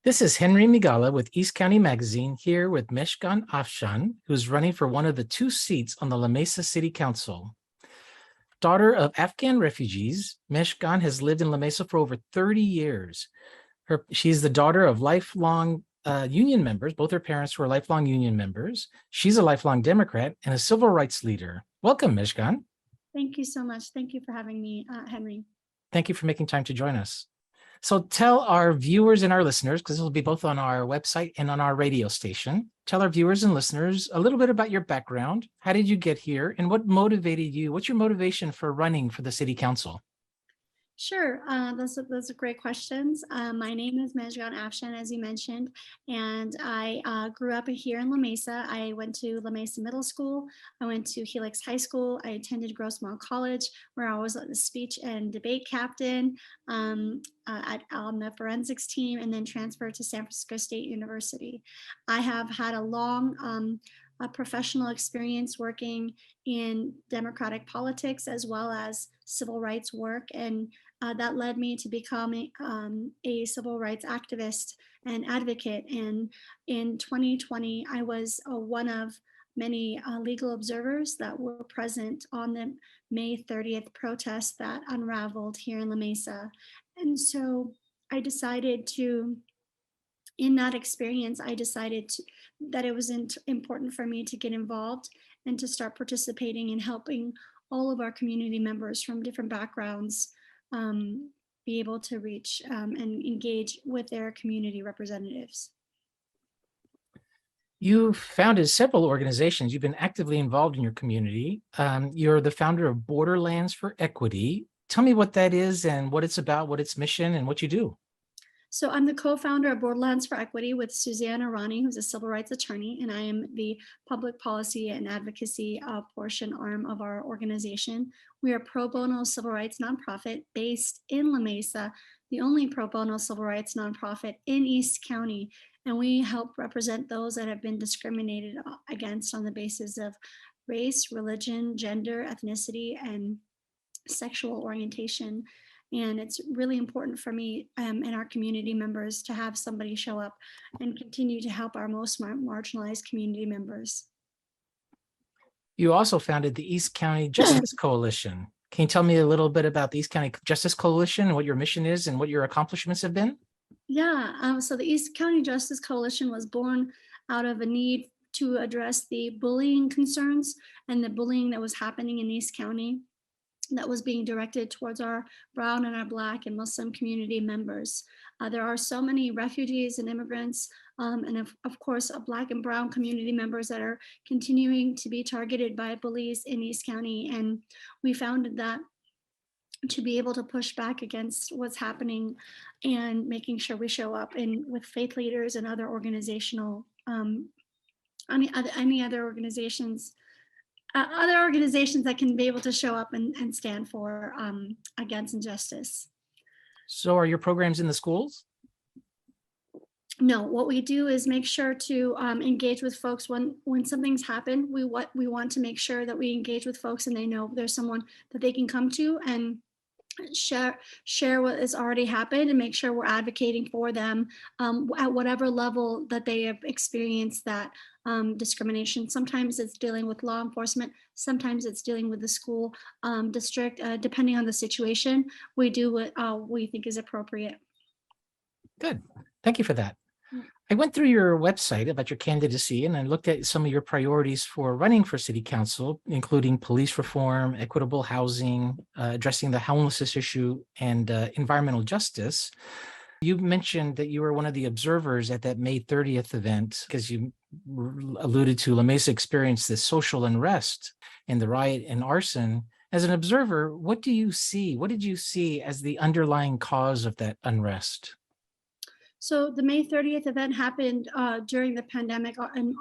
This is Henry Migala with East County Magazine here with Mejgan Afshan, who's running for one of the two seats on the La Mesa City Council. Daughter of Afghan refugees, Mejgan has lived in La Mesa for over 30 years. She's the daughter of lifelong union members. Both her parents were lifelong union members. She's a lifelong Democrat and a civil rights leader. Welcome, Mejgan. Thank you so much. Thank you for having me, Henry. Thank you for making time to join us. So tell our viewers and our listeners, because this will be both on our website and on our radio station, tell our viewers and listeners a little bit about your background. How did you get here and what motivated you? What's your motivation for running for the city council? Sure, those are great questions. My name is Mejgan Afshan, as you mentioned, and I grew up here in La Mesa. I went to La Mesa Middle School. I went to Helix High School. I attended Grossmont College, where I was the speech and debate captain on the forensics team, and then transferred to San Francisco State University. I have had a long professional experience working in democratic politics as well as civil rights work, and that led me to become a civil rights activist and advocate. And in 2020, I was one of many legal observers that were present on the May 30th protest that unraveled here in La Mesa. And so I decided to, in that experience, I decided that it was important for me to get involved and to start participating in helping all of our community members from different backgrounds be able to reach and engage with their community representatives. You founded several organizations. You've been actively involved in your community. You're the founder of Borderlands for Equity. Tell me what that is and what it's about, what its mission, and what you do. So I'm the co-founder of Borderlands for Equity with Suzanne Arani, who's a civil rights attorney, and I am the public policy and advocacy portion arm of our organization. We are a pro bono civil rights nonprofit based in La Mesa, the only pro bono civil rights nonprofit in East County, and we help represent those that have been discriminated against on the basis of race, religion, gender, ethnicity, and sexual orientation. And it's really important for me and our community members to have somebody show up and continue to help our most marginalized community members. You also founded the East County Justice Coalition. Can you tell me a little bit about the East County Justice Coalition and what your mission is and what your accomplishments have been? Yeah, so the East County Justice Coalition was born out of a need to address the bullying concerns and the bullying that was happening in East County that was being directed towards our brown and our Black and Muslim community members. There are so many refugees and immigrants and of course Black and brown community members that are continuing to be targeted by bullies in East County. And we found that to be able to push back against what's happening and making sure we show up with faith leaders and other organizational, any other organizations that can be able to show up and stand for against injustice. So are your programs in the schools? No, what we do is make sure to engage with folks when something's happened. We want to make sure that we engage with folks and they know there's someone that they can come to and share what has already happened and make sure we're advocating for them at whatever level that they have experienced that discrimination. Sometimes it's dealing with law enforcement, sometimes it's dealing with the school district, depending on the situation. We do what we think is appropriate. Good, thank you for that. I went through your website about your candidacy and I looked at some of your priorities for running for city council, including police reform, equitable housing, addressing the homelessness issue, and environmental justice. You mentioned that you were one of the observers at that May 30th event because you alluded to La Mesa experienced this social unrest and the riot and arson. As an observer, what do you see? What did you see as the underlying cause of that unrest? So the May 30th event happened during the pandemic in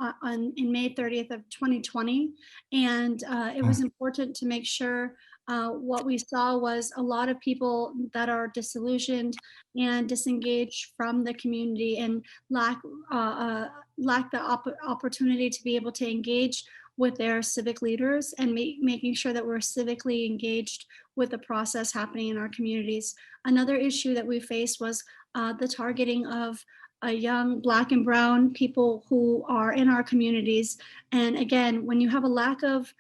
May 30th of 2020. And it was important to make sure what we saw was a lot of people that are disillusioned and disengaged from the community and lack the opportunity to be able to engage with their civic leaders and making sure that we're civically engaged with the process happening in our communities. Another issue that we faced was the targeting of young Black and Brown people who are in our communities. And again, when you have a lack of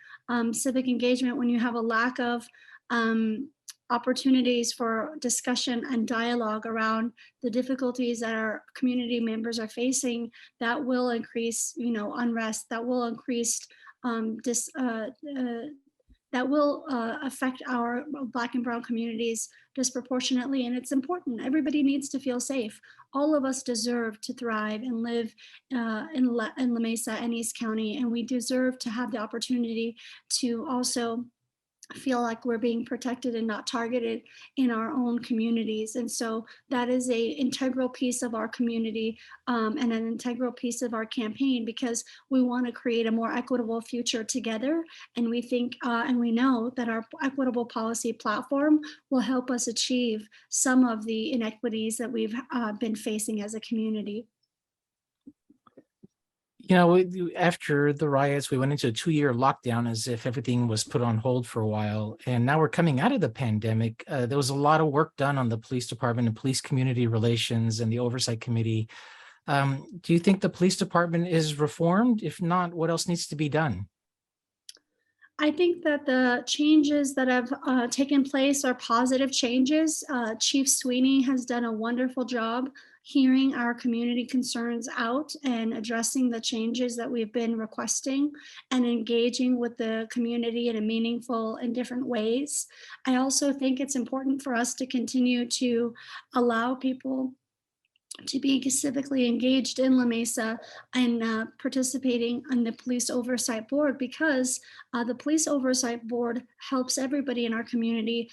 civic engagement, when you have a lack of opportunities for discussion and dialogue around the difficulties that our community members are facing, that will increase, unrest, that will increase that will affect our Black and Brown communities disproportionately. And it's important. Everybody needs to feel safe. All of us deserve to thrive and live in La Mesa and East County. And we deserve to have the opportunity to also feel like we're being protected and not targeted in our own communities. And so that is a integral piece of our community and an integral piece of our campaign, because we want to create a more equitable future together. And we think and we know that our equitable policy platform will help us achieve some of the inequities that we've been facing as a community. After the riots, we went into a 2-year lockdown as if everything was put on hold for a while. And now we're coming out of the pandemic. There was a lot of work done on the police department and police community relations and the oversight committee. Do you think the police department is reformed? If not, what else needs to be done? I think that the changes that have taken place are positive changes. Chief Sweeney has done a wonderful job hearing our community concerns out and addressing the changes that we've been requesting and engaging with the community in a meaningful and different ways. I also think it's important for us to continue to allow people to be civically engaged in La Mesa and participating on the police oversight board, because the police oversight board helps everybody in our community,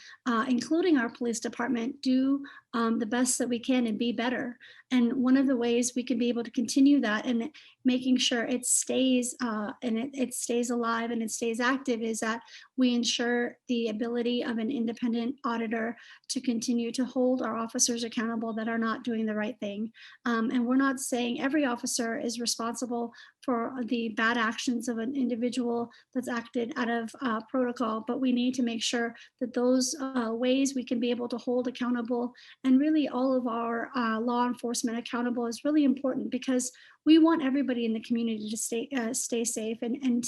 including our police department, do the best that we can and be better. And one of the ways we can be able to continue that and making sure it stays it stays alive and it stays active is that we ensure the ability of an independent auditor to continue to hold our officers accountable that are not doing the right thing. And we're not saying every officer is responsible for the bad actions of an individual that's acted out of protocol, but we need to make sure that those ways we can be able to hold accountable and really all of our law enforcement accountable is really important, because we want everybody in the community to stay safe, and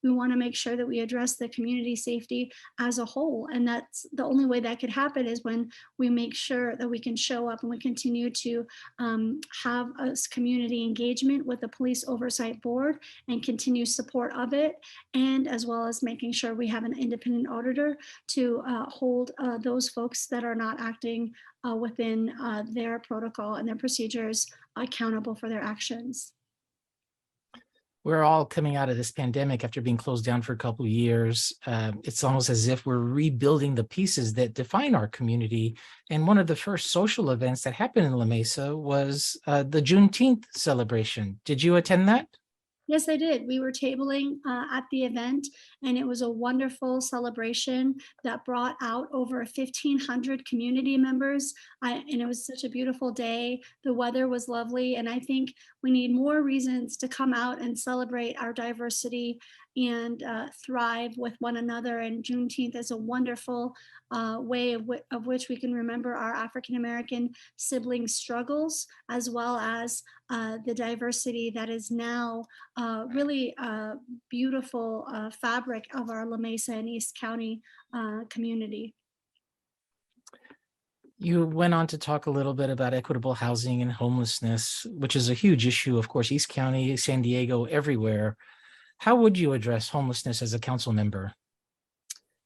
we want to make sure that we address the community safety as a whole. And that's the only way that could happen is when we make sure that we can show up and we continue to have a community engagement with the police oversight board and continue support of it, and as well as making sure we have an independent auditor to hold those folks that are not acting within their protocol and their procedures accountable for their actions. We're all coming out of this pandemic after being closed down for a couple of years. It's almost as if we're rebuilding the pieces that define our community. And one of the first social events that happened in La Mesa was the Juneteenth celebration. Did you attend that? Yes, I did. We were tabling at the event, and it was a wonderful celebration that brought out over 1,500 community members. And it was such a beautiful day. The weather was lovely, and I think we need more reasons to come out and celebrate our diversity and thrive with one another. And Juneteenth is a wonderful way of which we can remember our African American sibling struggles, as well as the diversity that is now really beautiful fabric of our La Mesa and East County community. You went on to talk a little bit about equitable housing and homelessness, which is a huge issue, of course, East County, San Diego, everywhere. How would you address homelessness as a council member?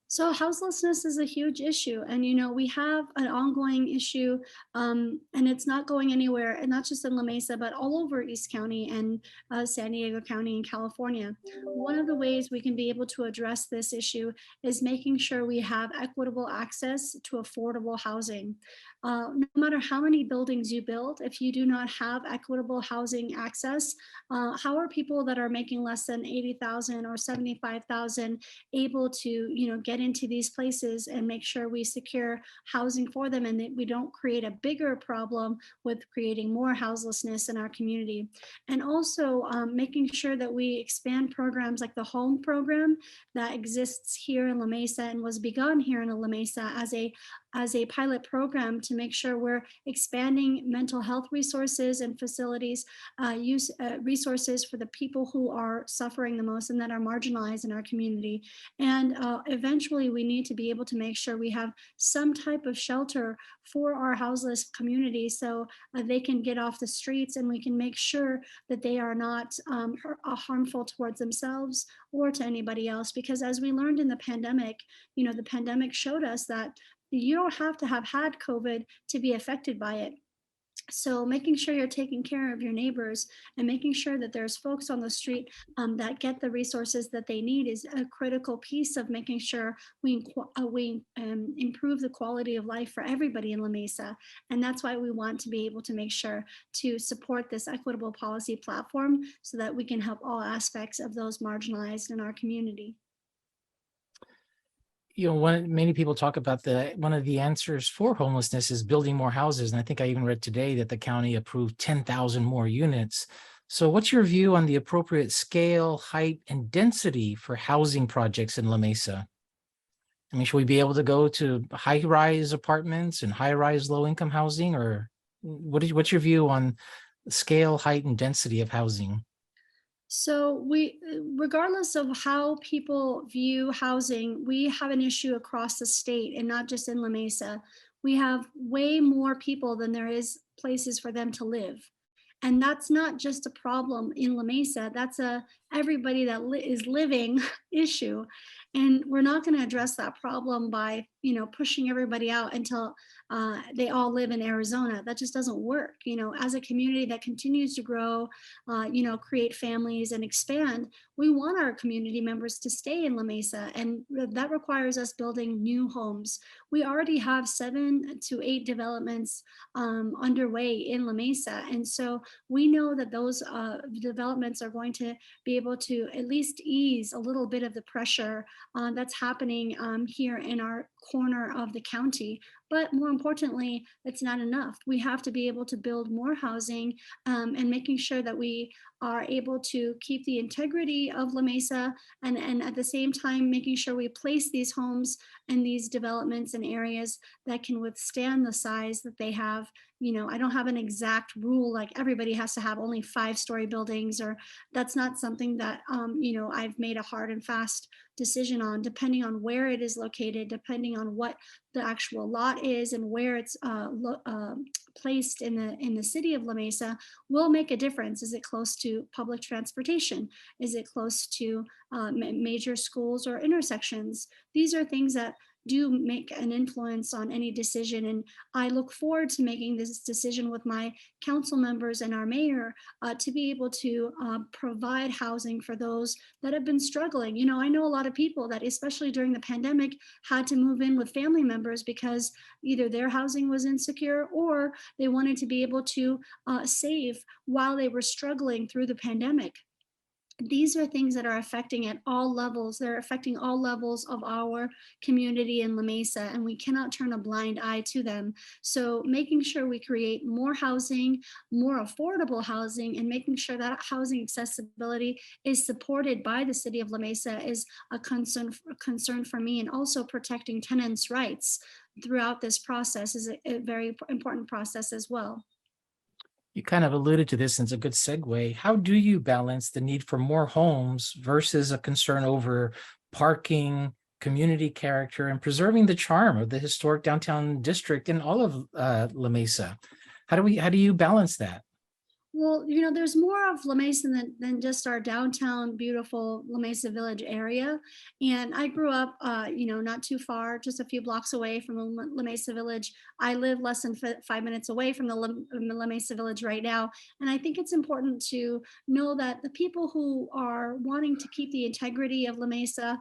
So houselessness is a huge issue, and we have an ongoing issue, and it's not going anywhere, and not just in La Mesa, but all over East County and San Diego County in California. One of the ways we can be able to address this issue is making sure we have equitable access to affordable housing. No matter how many buildings you build, if you do not have equitable housing access, how are people that are making less than 80,000 or 75,000 able to, get into these places and make sure we secure housing for them, and that we don't create a bigger problem with creating more houselessness in our community? And also making sure that we expand programs like the home program that exists here in La Mesa and was begun here in La Mesa as a as a pilot program to make sure we're expanding mental health resources and facilities, use resources for the people who are suffering the most and that are marginalized in our community. And eventually, we need to be able to make sure we have some type of shelter for our houseless community so they can get off the streets, and we can make sure that they are not harmful towards themselves or to anybody else. Because as we learned in the pandemic, the pandemic showed us that you don't have to have had COVID to be affected by it. So making sure you're taking care of your neighbors and making sure that there's folks on the street that get the resources that they need is a critical piece of making sure we improve the quality of life for everybody in La Mesa. And that's why we want to be able to make sure to support this equitable policy platform so that we can help all aspects of those marginalized in our community. Many people talk about one of the answers for homelessness is building more houses. And I think I even read today that the county approved 10,000 more units. So what's your view on the appropriate scale, height, and density for housing projects in La Mesa? I mean, should we be able to go to high-rise apartments and high-rise low-income housing, or what's your view on scale, height, and density of housing? So regardless of how people view housing, we have an issue across the state and not just in La Mesa. We have way more people than there is places for them to live. And that's not just a problem in La Mesa, that's a everybody that is living issue. And we're not going to address that problem by, pushing everybody out until they all live in Arizona. That just doesn't work. As a community that continues to grow, create families and expand, we want our community members to stay in La Mesa. And that requires us building new homes. We already have 7 to 8 developments underway in La Mesa. And so we know that those developments are going to be able to at least ease a little bit of the pressure that's happening here in our corner of the county. But more importantly, it's not enough. We have to be able to build more housing and making sure that we are able to keep the integrity of La Mesa and at the same time making sure we place these homes and these developments in areas that can withstand the size that they have. I don't have an exact rule like everybody has to have only 5-story buildings, or that's not something that I've made a hard and fast decision on. Depending on where it is located, depending on what the actual lot is and where it's placed in the city of La Mesa, will make a difference. Is it close to public transportation? Is it close to major schools or intersections? These are things that do make an influence on any decision. And I look forward to making this decision with my council members and our mayor to be able to provide housing for those that have been struggling. I know a lot of people that, especially during the pandemic, had to move in with family members because either their housing was insecure or they wanted to be able to save while they were struggling through the pandemic. These are things that are affecting at all levels. They're affecting all levels of our community in La Mesa, and we cannot turn a blind eye to them. So making sure we create more housing, more affordable housing, and making sure that housing accessibility is supported by the city of La Mesa is a concern for me. And also protecting tenants' rights throughout this process is a very important process as well. You kind of alluded to this, and it's a good segue. How do you balance the need for more homes versus a concern over parking, community character, and preserving the charm of the historic downtown district in all of La Mesa? How do you balance that? Well, there's more of La Mesa than just our downtown, beautiful La Mesa Village area. And I grew up, not too far, just a few blocks away from La Mesa Village. I live less than 5 minutes away from the La Mesa Village right now. And I think it's important to know that the people who are wanting to keep the integrity of La Mesa,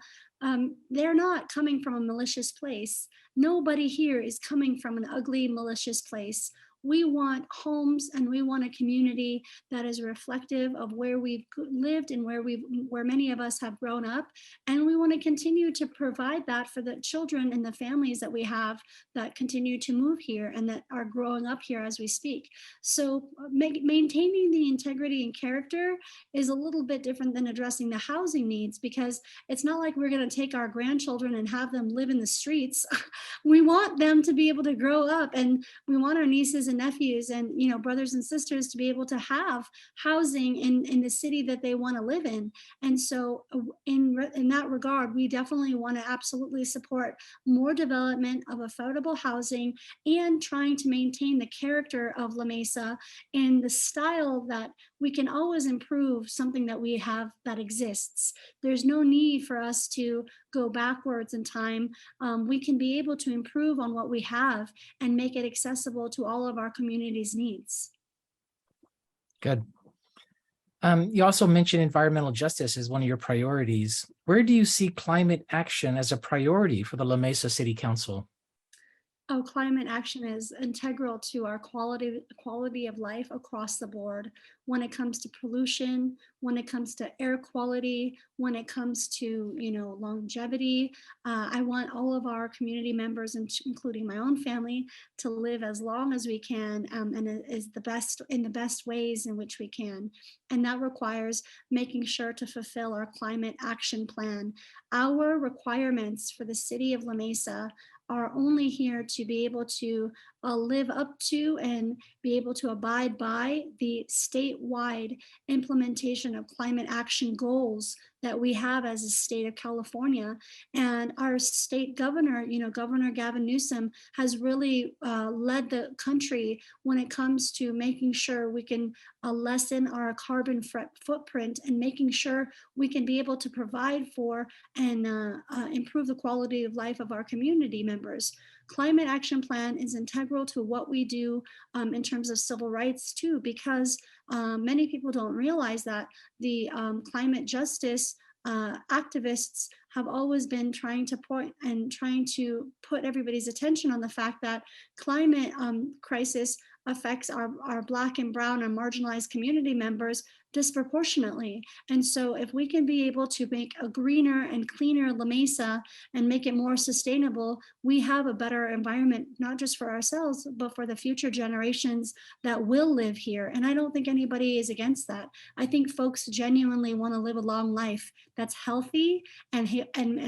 they're not coming from a malicious place. Nobody here is coming from an ugly, malicious place. We want homes and we want a community that is reflective of where we've lived and where many of us have grown up. And we want to continue to provide that for the children and the families that we have that continue to move here and that are growing up here as we speak. So maintaining the integrity and character is a little bit different than addressing the housing needs, because it's not like we're going to take our grandchildren and have them live in the streets. We want them to be able to grow up, and we want our nieces and nephews and brothers and sisters to be able to have housing in the city that they want to live in. And so in that regard, we definitely want to absolutely support more development of affordable housing and trying to maintain the character of La Mesa in the style that we can always improve something that we have that exists. There's no need for us to go backwards in time. We can be able to improve on what we have and make it accessible to all of our community's needs. Good. You also mentioned environmental justice as one of your priorities. Where do you see climate action as a priority for the La Mesa City Council? Oh, climate action is integral to our quality of life across the board. When it comes to pollution, when it comes to air quality, when it comes to longevity, I want all of our community members, including my own family, to live as long as we can, and it is the best in the best ways in which we can. And that requires making sure to fulfill our climate action plan. Our requirements for the city of La Mesa are only here to be able to live up to and be able to abide by the statewide implementation of climate action goals that we have as a state of California. And our state governor, Governor Gavin Newsom, has really led the country when it comes to making sure we can lessen our carbon footprint and making sure we can be able to provide for and improve the quality of life of our community members. Climate action plan is integral to what we do in terms of civil rights too, because many people don't realize that the climate justice activists have always been trying to point and trying to put everybody's attention on the fact that climate crisis affects our Black and brown and marginalized community members disproportionately. And so if we can be able to make a greener and cleaner La Mesa and make it more sustainable, we have a better environment, not just for ourselves, but for the future generations that will live here. And I don't think anybody is against that. I think folks genuinely want to live a long life that's healthy and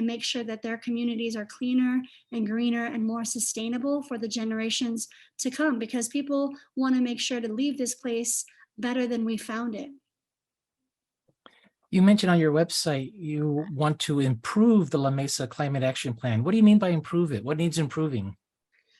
make sure that their communities are cleaner and greener and more sustainable for the generations to come, because people want to make sure to leave this place better than we found it. You mentioned on your website you want to improve the La Mesa Climate Action Plan. What do you mean by improve it? What needs improving?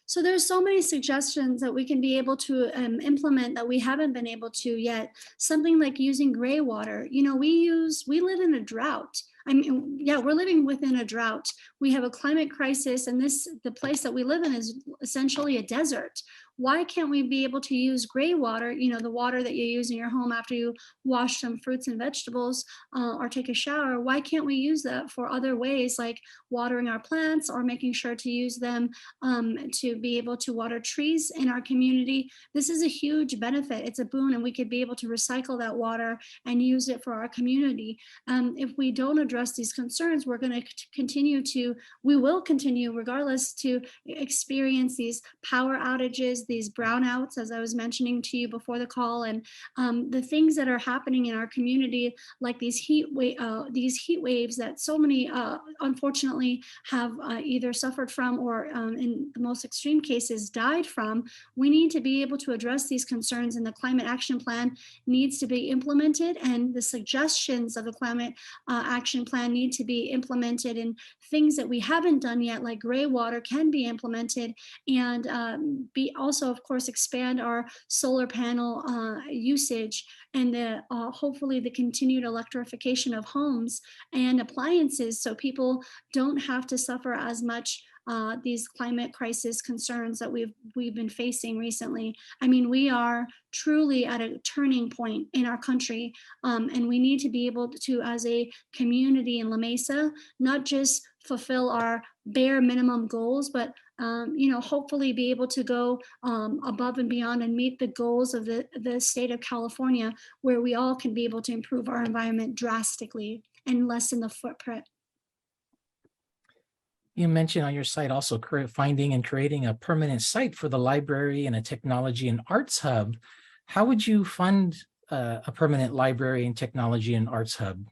So there's so many suggestions that we can be able to implement that we haven't been able to yet. Something like using gray water. We live in a drought. I mean, yeah, we're living within a drought. We have a climate crisis, and the place that we live in is essentially a desert. Why can't we be able to use gray water, the water that you use in your home after you wash some fruits and vegetables or take a shower? Why can't we use that for other ways, like watering our plants or making sure to use them to be able to water trees in our community? This is a huge benefit. It's a boon, and we could be able to recycle that water and use it for our community. If we don't address these concerns, we will continue regardless to experience these power outages, these brownouts, as I was mentioning to you before the call, and the things that are happening in our community, like these heat waves that so many unfortunately have either suffered from or in the most extreme cases died from. We need to be able to address these concerns, and the climate action plan needs to be implemented, and the suggestions of the climate action plan need to be implemented, and things that we haven't done yet, like gray water, can be implemented, and be also, of course, expand our solar panel usage, and hopefully the continued electrification of homes and appliances, so people don't have to suffer as much these climate crisis concerns that we've been facing recently. I mean, we are truly at a turning point in our country, and we need to be able to, as a community in La Mesa, not just fulfill our bare minimum goals, but hopefully be able to go above and beyond and meet the goals of the state of California, where we all can be able to improve our environment drastically and lessen the footprint. You mentioned on your site also finding and creating a permanent site for the library and a technology and arts hub. How would you fund a permanent library and technology and arts hub?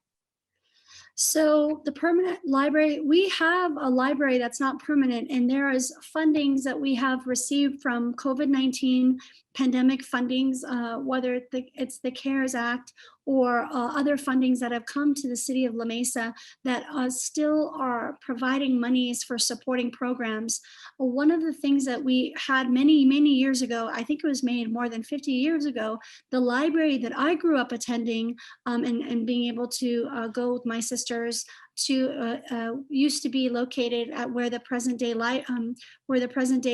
So the permanent library, we have a library that's not permanent, and there is fundings that we have received from COVID-19 pandemic fundings, whether it's the CARES Act or other fundings that have come to the city of La Mesa that still are providing monies for supporting programs. One of the things that we had many, many years ago, I think it was made more than 50 years ago, the library that I grew up attending and being able to go with my sisters to used to be located at where the present day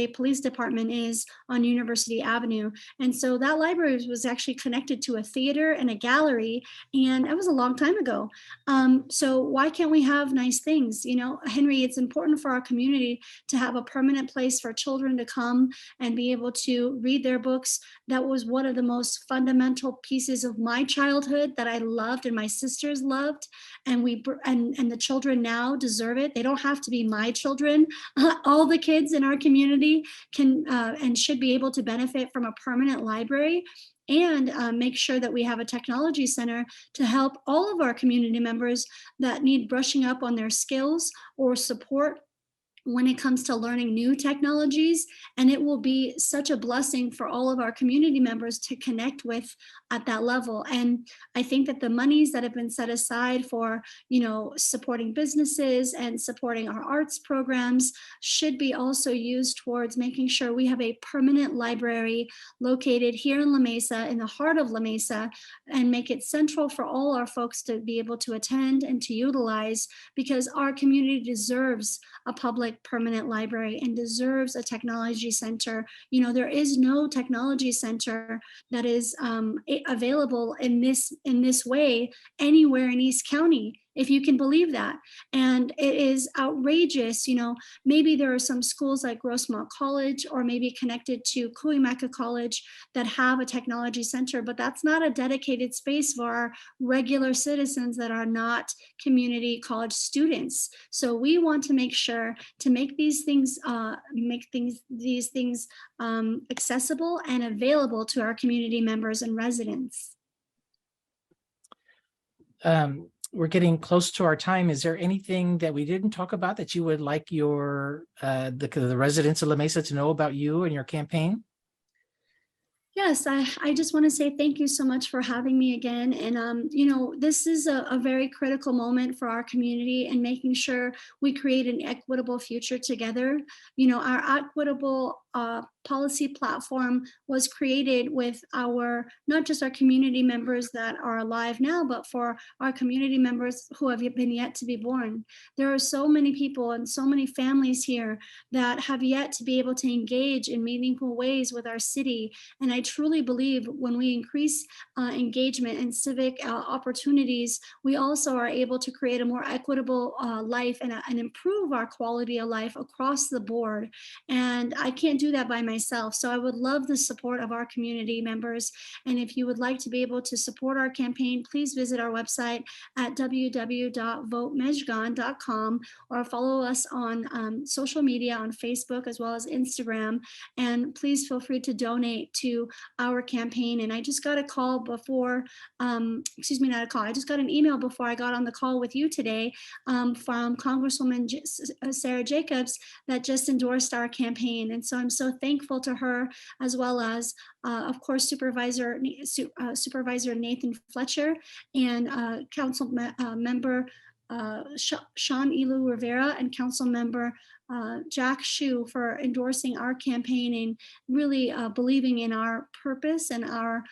police department is on University Avenue. And so that library was actually connected to a theater and a gallery, and that was a long time ago. So why can't we have nice things? Henry, it's important for our community to have a permanent place for children to come and be able to read their books. That was one of the most fundamental pieces of my childhood that I loved and my sisters loved. And the children now deserve it. They don't have to be my children. All the kids in our community can and should be able to benefit from a permanent library, and make sure that we have a technology center to help all of our community members that need brushing up on their skills or support when it comes to learning new technologies. And it will be such a blessing for all of our community members to connect with at that level. And I think that the monies that have been set aside for, supporting businesses and supporting our arts programs should be also used towards making sure we have a permanent library located here in La Mesa, in the heart of La Mesa, and make it central for all our folks to be able to attend and to utilize, because our community deserves a public permanent library and deserves a technology center. There is no technology center that is available in this way anywhere in East County, if you can believe that. And it is outrageous. Maybe there are some schools like Grossmont College or maybe connected to Cuyamaca College that have a technology center, but that's not a dedicated space for our regular citizens that are not community college students. So we want to make sure to make these things accessible and available to our community members and residents. We're getting close to our time. Is there anything that we didn't talk about that you would like the residents of La Mesa to know about you and your campaign? Yes, I just want to say thank you so much for having me again. And, this is a very critical moment for our community and making sure we create an equitable future together. Our equitable policy platform was created with not just our community members that are alive now, but for our community members who have been yet to be born. There are so many people and so many families here that have yet to be able to engage in meaningful ways with our city. And I truly believe when we increase engagement and civic opportunities, we also are able to create a more equitable life and improve our quality of life across the board. And I can't do that by myself. So I would love the support of our community members. And if you would like to be able to support our campaign, please visit our website at www.votemejgan.com or follow us on social media on Facebook as well as Instagram. And please feel free to donate to our campaign. And I just got a call before, not a call, I just got an email before I got on the call with you today from Congresswoman Sarah Jacobs that just endorsed our campaign. And so I'm so thankful to her, as well as, of course, Supervisor Nathan Fletcher and Council Member Sean Elu Rivera and Council Member Jack Shu for endorsing our campaign and really believing in our purpose and our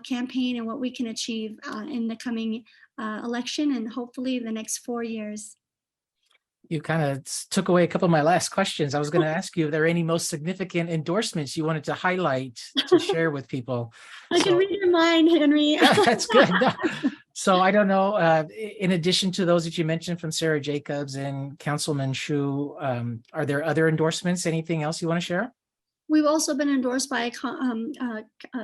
campaign and what we can achieve in the coming election and hopefully the next 4 years. You kind of took away a couple of my last questions. I was going to ask you if there are any most significant endorsements you wanted to highlight to share with people. I can read your mind, Henry. That's good. No, So I don't know, in addition to those that you mentioned from Sarah Jacobs and Councilman Shu, are there other endorsements? Anything else you want to share? We've also been endorsed by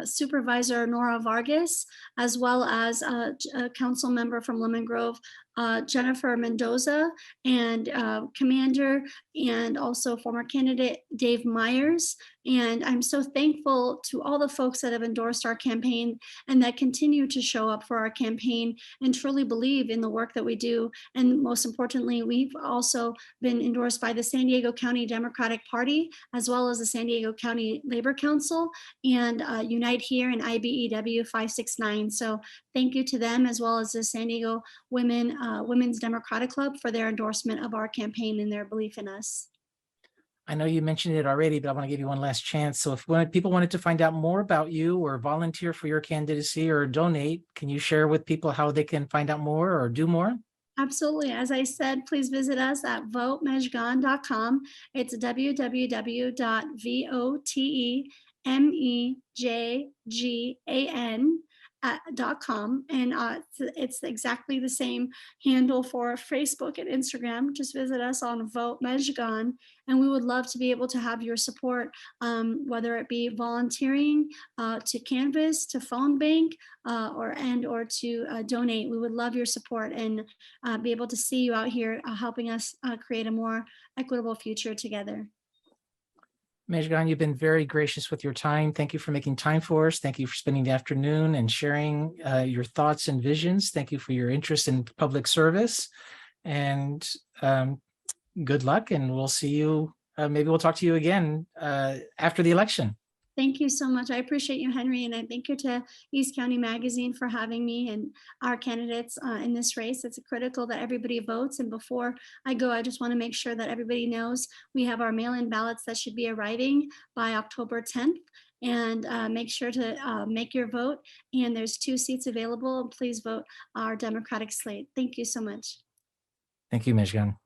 Supervisor Nora Vargas, as well as a council member from Lemon Grove, Jennifer Mendoza, and Commander, and also former candidate Dave Myers. And I'm so thankful to all the folks that have endorsed our campaign and that continue to show up for our campaign and truly believe in the work that we do. And most importantly, we've also been endorsed by the San Diego County Democratic Party, as well as the San Diego County Labor Council and Unite Here and IBEW 569. So thank you to them, as well as the San Diego Women's Democratic Club, for their endorsement of our campaign and their belief in us. I know you mentioned it already, but I want to give you one last chance. So if people wanted to find out more about you or volunteer for your candidacy or donate, can you share with people how they can find out more or do more? Absolutely. As I said, please visit us at votemejgan.com. It's www.votemejgan.com. And it's exactly the same handle for Facebook and Instagram. Just visit us on Vote Mejgan. And we would love to be able to have your support, whether it be volunteering to canvass, to phone bank, or to donate. We would love your support and be able to see you out here helping us create a more equitable future together. Mejgan, you've been very gracious with your time. Thank you for making time for us. Thank you for spending the afternoon and sharing your thoughts and visions. Thank you for your interest in public service. And good luck, and we'll see you. Maybe we'll talk to you again after the election. Thank you so much. I appreciate you, Henry, and I thank you to East County Magazine for having me and our candidates in this race. It's critical that everybody votes. And before I go, I just want to make sure that everybody knows we have our mail-in ballots that should be arriving by October 10th. And make sure to make your vote. And there's 2 seats available. Please vote our Democratic slate. Thank you so much. Thank you, Mejgan.